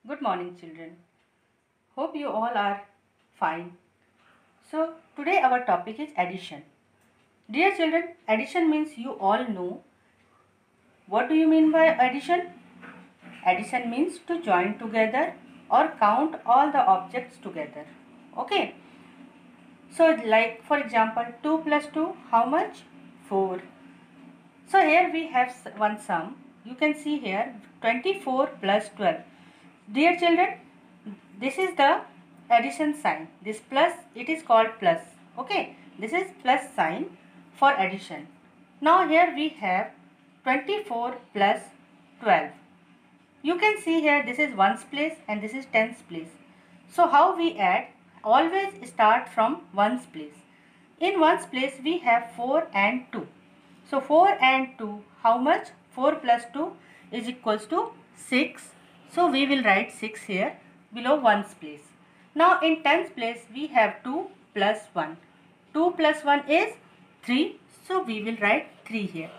Good morning, children. Hope you all are fine. So, today our topic is addition. Dear children, addition means you all know. What do you mean by addition? Addition means to join together or count all the objects together. Okay. So, like for example, 2 plus 2, how much? 4. So, here we have one sum. You can see here 24 plus 12. Dear children, this is the addition sign. This plus, it is called plus. Okay, this is plus sign for addition. Now here we have 24 plus 12. You can see here this is ones place and this is tens place. So how we add? Always start from ones place. In ones place we have 4 and 2. So 4 and 2, how much? 4 plus 2 is equals to 6. So we will write 6 here below ones place. Now in tens place we have 2 plus 1. 2 plus 1 is 3. So we will write 3 here.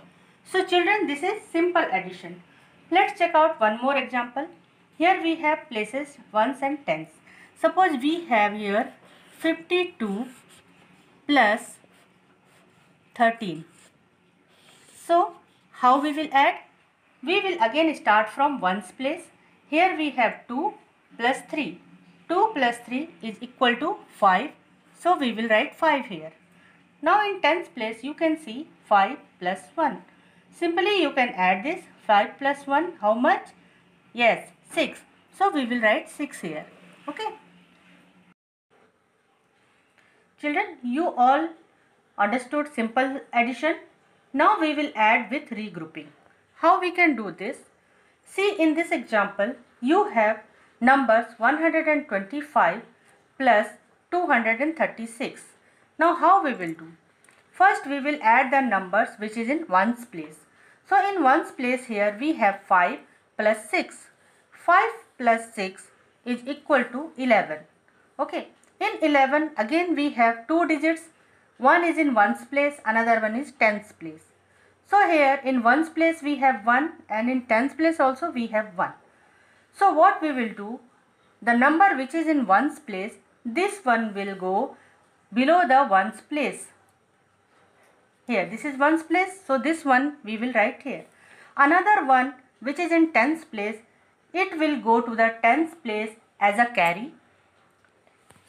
So children, this is simple addition. Let's check out one more example. Here we have places ones and tens. Suppose we have here 52 plus 13. So how we will add? We will again start from ones place. Here we have 2 plus 3. 2 plus 3 is equal to 5. So we will write 5 here. Now in tens place you can see 5 plus 1. Simply you can add this 5 plus 1. How much? Yes, 6. So we will write 6 here. Okay. Children, you all understood simple addition. Now we will add with regrouping. How we can do this? See, in this example, you have numbers 125 plus 236. Now how we will do? First we will add the numbers which is in ones place. So in ones place here we have 5 plus 6. 5 plus 6 is equal to 11. Okay. In 11 again we have two digits. One is in ones place, another one is tens place. So here in ones place we have 1 and in tens place also we have 1. So what we will do? The number which is in ones place, this one will go below the ones place. Here this is ones place, so this one we will write here. Another one which is in tens place, it will go to the tens place as a carry.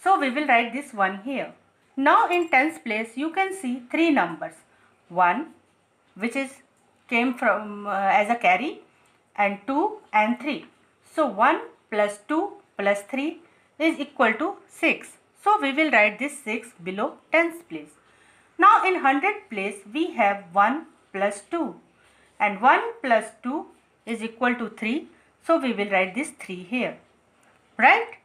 So we will write this one here. Now in tens place you can see three numbers. 1 which is came from as a carry and 2 and 3. So 1 plus 2 plus 3 is equal to 6. So we will write this 6 below tens place. Now in hundred place we have 1 plus 2 and 1 plus 2 is equal to 3. So we will write this 3 here. Right?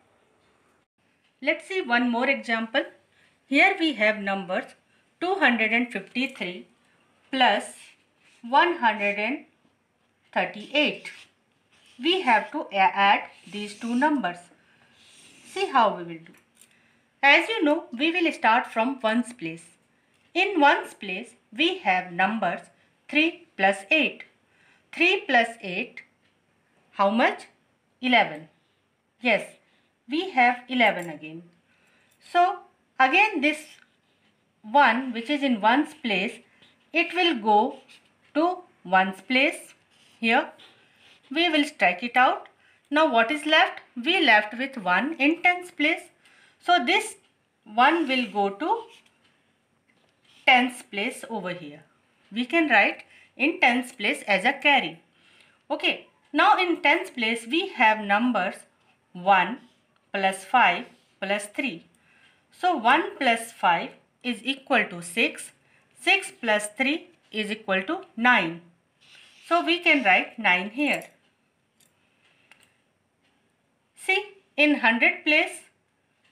Let's see one more example. Here we have numbers 253 plus 138. We have to add these two numbers. See how we will do. As you know, we will start from ones place. In ones place, we have numbers 3 plus 8. 3 plus 8, how much? 11. Yes, we have 11 again. So, again this one which is in ones place, it will go to ones place here. We will strike it out. Now what is left? We left with 1 in tens place. So this 1 will go to tens place over here. We can write in tens place as a carry. Okay. Now in tens place we have numbers 1 plus 5 plus 3. So 1 plus 5 is equal to 6. 6 plus 3 is equal to 9. So we can write 9 here. See, in 100 place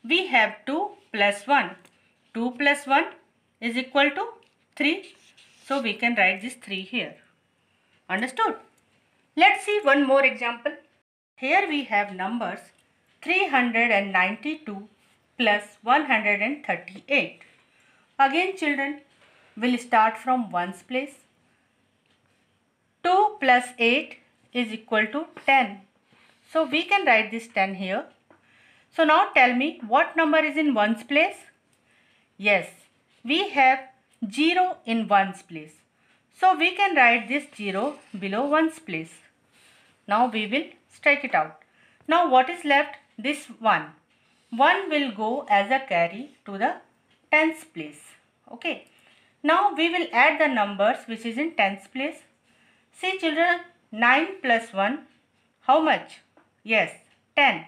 we have 2 plus 1. 2 plus 1 is equal to 3. So we can write this 3 here. Understood? Let's see one more example. Here we have numbers 392 plus 138. Again children, we'll start from ones place. 2 plus 8 is equal to 10. So we can write this 10 here. So now tell me what number is in ones place? Yes, we have 0 in ones place. So we can write this 0 below ones place. Now we will strike it out. Now what is left? This 1. 1 will go as a carry to the tens place. Okay. Now we will add the numbers which is in tens place. See children, 9 plus 1, how much? Yes, 10.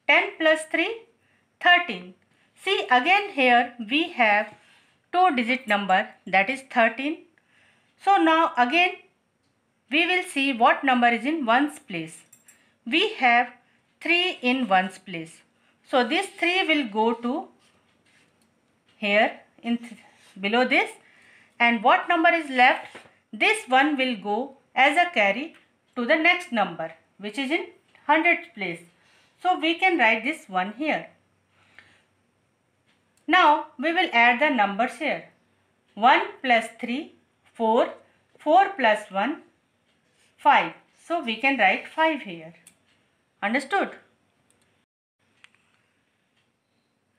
10 plus 3, 13. See again here we have 2-digit number, that is 13. So now again we will see what number is in ones place. We have 3 in ones place. So this 3 will go to here in below this, and what number is left? This 1 will go as a carry to the next number which is in hundreds place. So we can write this 1 here. Now we will add the numbers here. 1 plus 3, 4. 4 plus 1, 5. So we can write 5 here. Understood?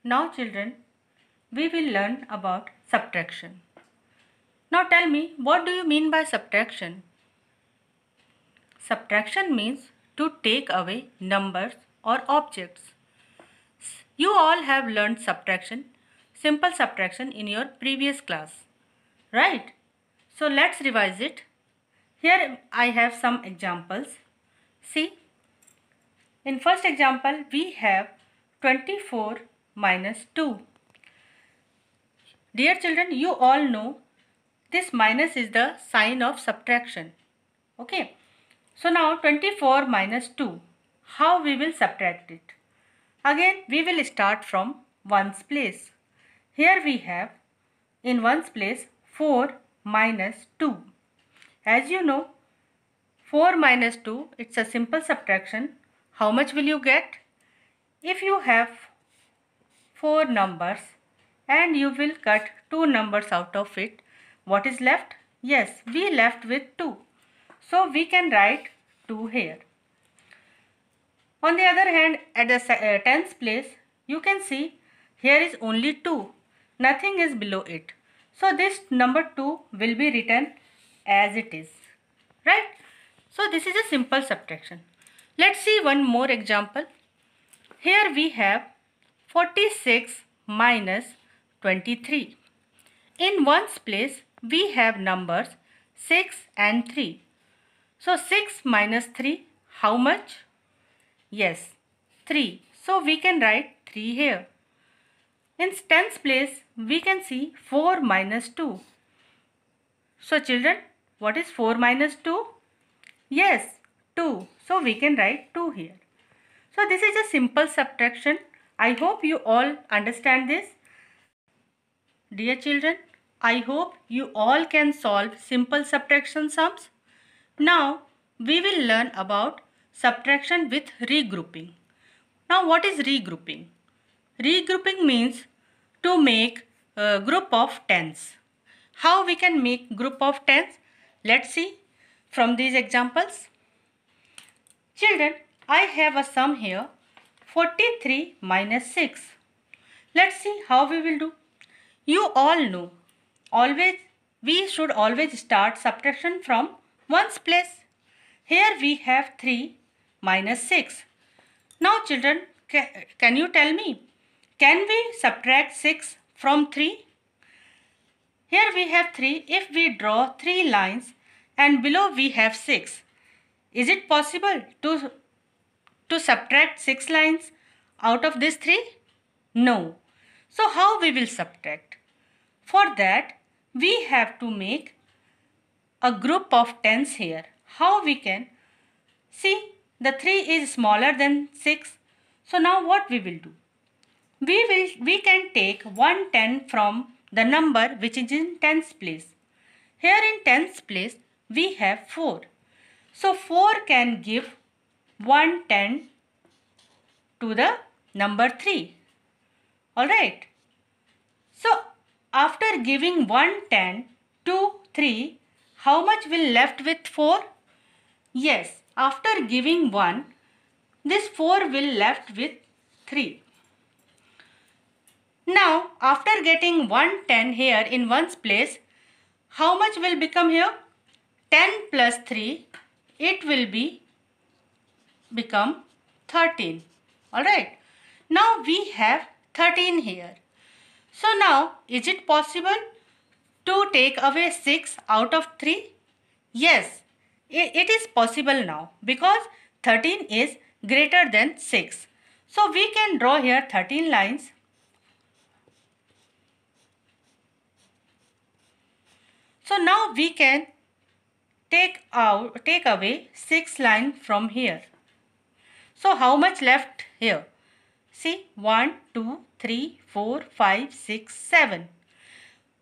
Now children, we will learn about subtraction. Now tell me, what do you mean by subtraction? Subtraction means to take away numbers or objects. You all have learned subtraction, simple subtraction in your previous class, right? So let's revise it. Here I have some examples. See, in first example we have 24 minus 2. Dear children, you all know this minus is the sign of subtraction. Okay. So now 24 minus 2. How we will subtract it? Again we will start from ones place. Here we have in ones place 4 minus 2. As you know, 4 minus 2, it's a simple subtraction. How much will you get? If you have 4 numbers and you will cut 2 numbers out of it, what is left? Yes, we left with 2. So we can write 2 here. On the other hand, at the tens place, you can see here is only 2. Nothing is below it. So this number 2 will be written as it is. Right? So this is a simple subtraction. Let's see one more example. Here we have 46 minus 23. In ones place, we have numbers 6 and 3. So 6 minus 3, how much? Yes, 3. So we can write 3 here. In tens place, we can see 4 minus 2. So children, what is 4 minus 2? Yes, 2. So we can write 2 here. So this is a simple subtraction. I hope you all understand this. Dear children, I hope you all can solve simple subtraction sums. Now we will learn about subtraction with regrouping. Now what is regrouping? Regrouping means to make a group of tens. How we can make group of tens? Let's see from these examples. Children, I have a sum here, 43 minus 6. Let's see how we will do. You all know, we should always start subtraction from ones place. Here we have 3 minus 6. Now children, can you tell me, can we subtract 6 from 3? Here we have 3. If we draw 3 lines and below we have 6, is it possible to subtract 6 lines out of this 3? No. So how we will subtract? For that we have to make a group of tens here. How we can? See, the 3 is smaller than 6. So now what we will do? We can take 1 10 from the number which is in tens place. Here in tens place we have 4. So 4 can give 1 10 to the number 3. Alright. So after giving 1 10 to 3, how much will left with 4? Yes, after giving 1, This 4 will left with 3. Now, after getting 110 here in ones place, how much will become here? 10 plus 3, it will become 13. Alright. Now we have 13 here. So now, is it possible to take away 6 out of 3? Yes, it is possible now because 13 is greater than 6. So we can draw here 13 lines. So now we can take away 6 lines from here. So how much left here? See, 1, 2, 3, 4, 5, 6, 7.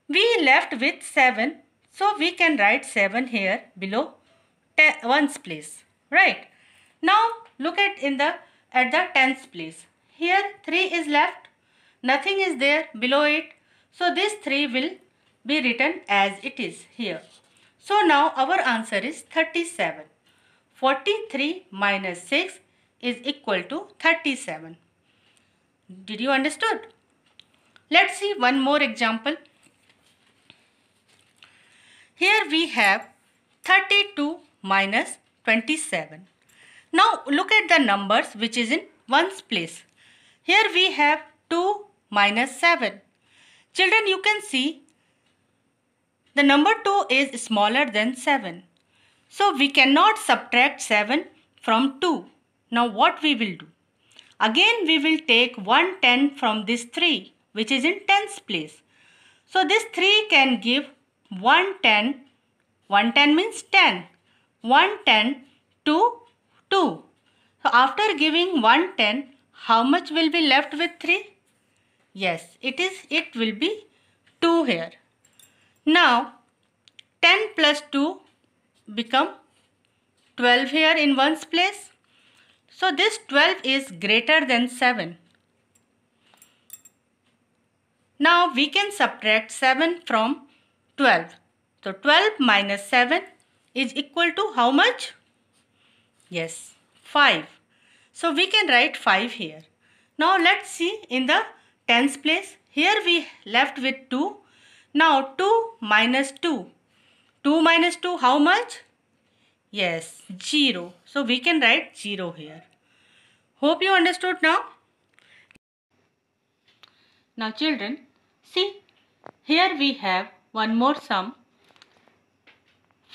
We left with 7. So we can write 7 here below ones place. Right. Now look at the tens place. Here 3 is left. Nothing is there below it. So this 3 will be written as it is here. So now our answer is 37. 43 minus 6 is equal to 37. Did you understood? Let's see one more example. Here we have 32 minus 27. Now look at the numbers which is in ones place. Here we have 2 minus 7. Children, you can see the number 2 is smaller than 7. So we cannot subtract 7 from 2. Now what we will do? Again we will take 110 from this 3 which is in tens place. So this 3 can give 110. 110 means 10. 110 to 2. So after giving 110, how much will be left with 3? Yes, it will be 2 here. Now 10 plus 2 become 12 here in ones place. So this 12 is greater than 7. Now we can subtract 7 from 12. So 12 minus 7 is equal to how much? Yes, 5. So we can write 5 here. Now let's see in the tens place. Here we left with 2. Now 2 minus 2. 2 minus 2 how much? Yes, 0. So we can write 0 here. Hope you understood now. Now children, see, here we have one more sum.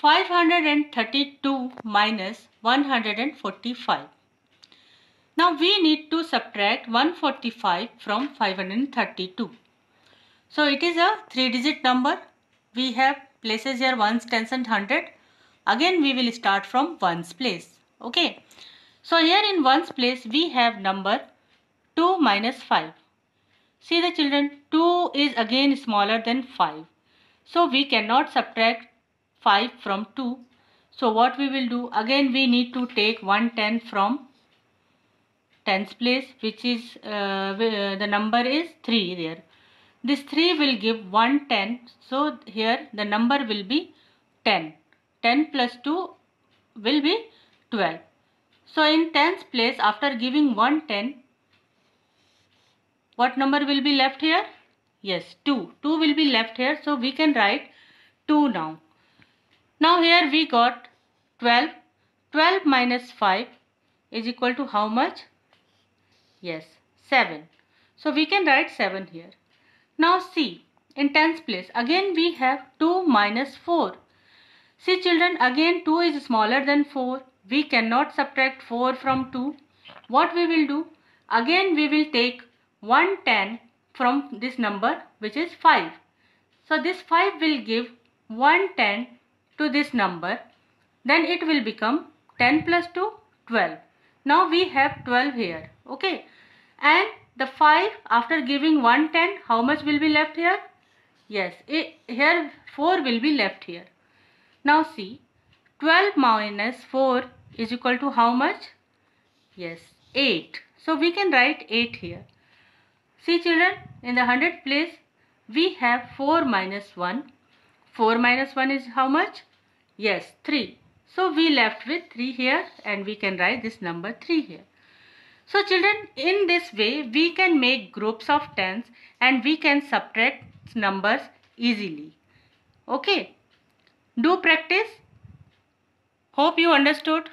532 minus 145. Now we need to subtract 145 from 532. So it is a 3-digit number. We have places here ones, tens and hundred. Again we will start from ones place. Okay. So here in ones place we have number 2 minus 5. See the children, 2 is again smaller than 5. So we cannot subtract 5 from 2. So what we will do? Again we need to take 110 from tens place, which is the number is 3 there. This 3 will give 110. So here the number will be 10. 10 plus 2 will be 12. So in tens place, after giving 110, what number will be left here? Yes, 2. 2 will be left here. So we can write 2 now. Now here we got 12. 12 minus 5 is equal to how much? Yes, 7. So we can write 7 here. Now see, in tens place, again we have 2 minus 4. See children, again 2 is smaller than 4. We cannot subtract 4 from 2. What we will do? Again we will take 110 from this number, which is 5. So this 5 will give 110 to this number. Then it will become 10 plus 2, 12. Now we have 12 here. Okay. And the 5 after giving 110, how much will be left here? Yes, here 4 will be left here. Now see, 12 minus 4 is equal to how much? Yes, 8. So we can write 8 here. See children, in the hundred place, we have 4 minus 1. 4 minus 1 is how much? Yes, 3. So we left with 3 here and we can write this number 3 here. So children, in this way we can make groups of tens and we can subtract numbers easily. Okay, do practice. Hope you understood.